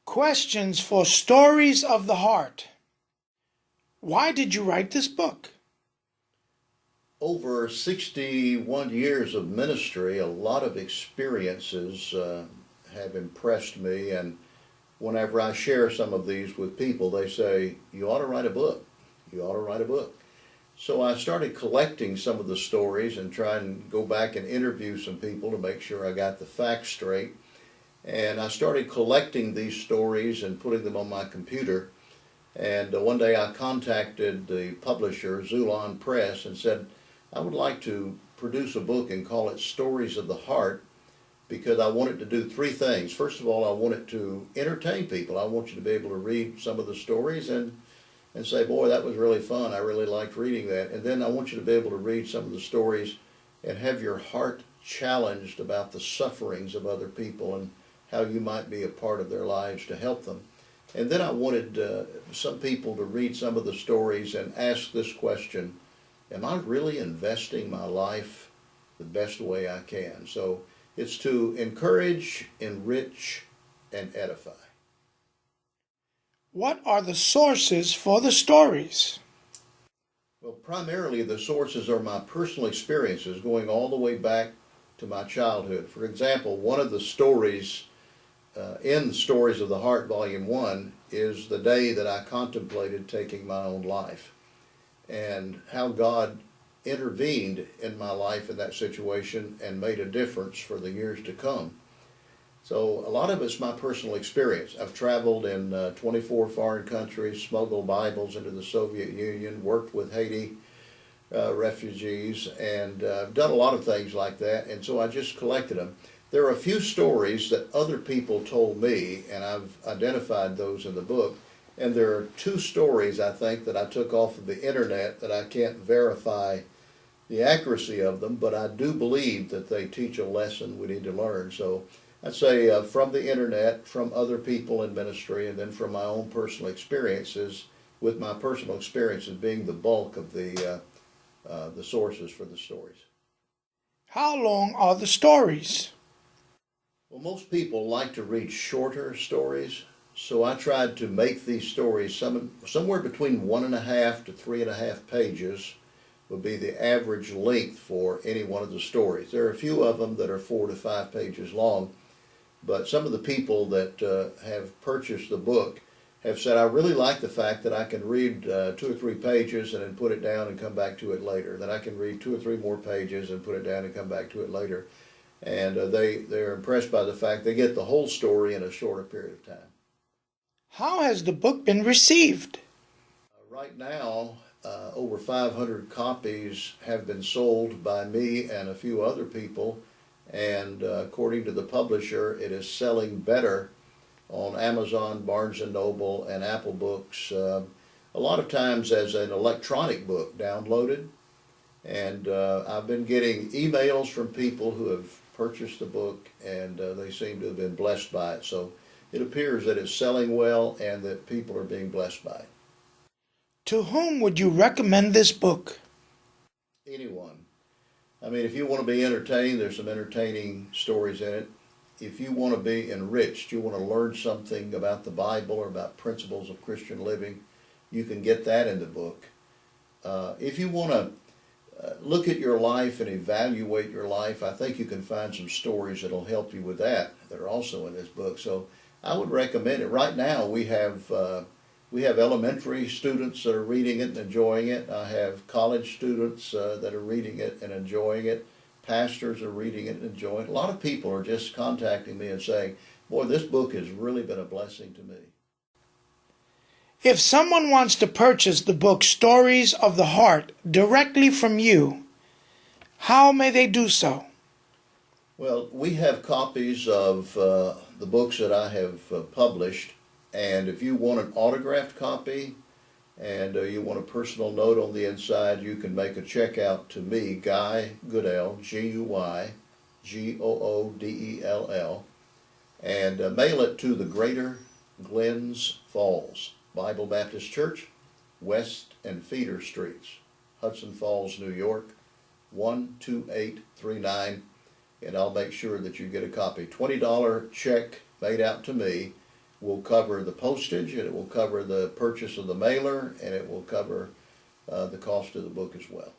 Questions for Stories of the Heart. Why did you write this book? Over 61 years of ministry, a lot of experiences have impressed me, and whenever I share some of these with people, they say, "You ought to write a book. You ought to write a book." So I started collecting some of the stories and trying to go back and interview some people to make sure I got the facts straight. And I started collecting these stories and putting them on my computer. And one day I contacted the publisher, Xulon Press, and said, I would like to produce a book and call it Stories of the Heart, because I want it to do three things. First of all, I want it to entertain people. I want you to be able to read some of the stories and say, boy, that was really fun. I really liked reading that. And then I want you to be able to read some of the stories and have your heart challenged about the sufferings of other people and how you might be a part of their lives to help them. And then I wanted some people to read some of the stories and ask this question: am I really investing my life the best way I can? So it's to encourage, enrich, and edify. What are the sources for the stories? Well, primarily the sources are my personal experiences going all the way back to my childhood. For example, one of the stories in Stories of the Heart, Volume 1, is the day that I contemplated taking my own life, and how God intervened in my life in that situation and made a difference for the years to come. So a lot of it's my personal experience. I've traveled in 24 foreign countries, smuggled Bibles into the Soviet Union, worked with Haiti refugees, and done a lot of things like that, and so I just collected them. There are a few stories that other people told me, and I've identified those in the book. And there are two stories, I think, that I took off of the internet that I can't verify the accuracy of them, but I do believe that they teach a lesson we need to learn. So I'd say from the internet, from other people in ministry, and then from my own personal experiences, with my personal experiences being the bulk of the sources for the stories. How long are the stories? Well, most people like to read shorter stories, so I tried to make these stories somewhere between 1.5 to 3.5 pages would be the average length for any one of the stories. There are a few of them that are 4 to 5 pages long, but some of the people that have purchased the book have said, I really like the fact that I can read 2 or 3 pages and then put it down and come back to it later, that I can read 2 or 3 more pages and put it down and come back to it later. And they're impressed by the fact they get the whole story in a shorter period of time. How has the book been received? Right now, over 500 copies have been sold by me and a few other people, and according to the publisher, it is selling better on Amazon, Barnes & Noble, and Apple Books, a lot of times as an electronic book downloaded. And I've been getting emails from people who have purchased the book, and they seem to have been blessed by it. So it appears that it's selling well and that people are being blessed by it. To whom would you recommend this book? Anyone. I mean, if you want to be entertained, there's some entertaining stories in it. If you want to be enriched, you want to learn something about the Bible or about principles of Christian living, you can get that in the book. If you want to look at your life and evaluate your life, I think you can find some stories that'll help you with that are also in this book. So I would recommend it. Right now we have elementary students that are reading it and enjoying it. I have college students that are reading it and enjoying it. Pastors are reading it and enjoying it. A lot of people are just contacting me and saying, boy, this book has really been a blessing to me. If someone wants to purchase the book Stories of the Heart directly from you, how may they do so? Well, we have copies of the books that I have published, and if you want an autographed copy and you want a personal note on the inside, you can make a check out to me, Guy Goodell, Guy-Goodell, and mail it to the Greater Glens Falls Bible Baptist Church, West and Feeder Streets, Hudson Falls, New York, 12839, and I'll make sure that you get a copy. $20 check made out to me will cover the postage, and it will cover the purchase of the mailer, and it will cover the cost of the book as well.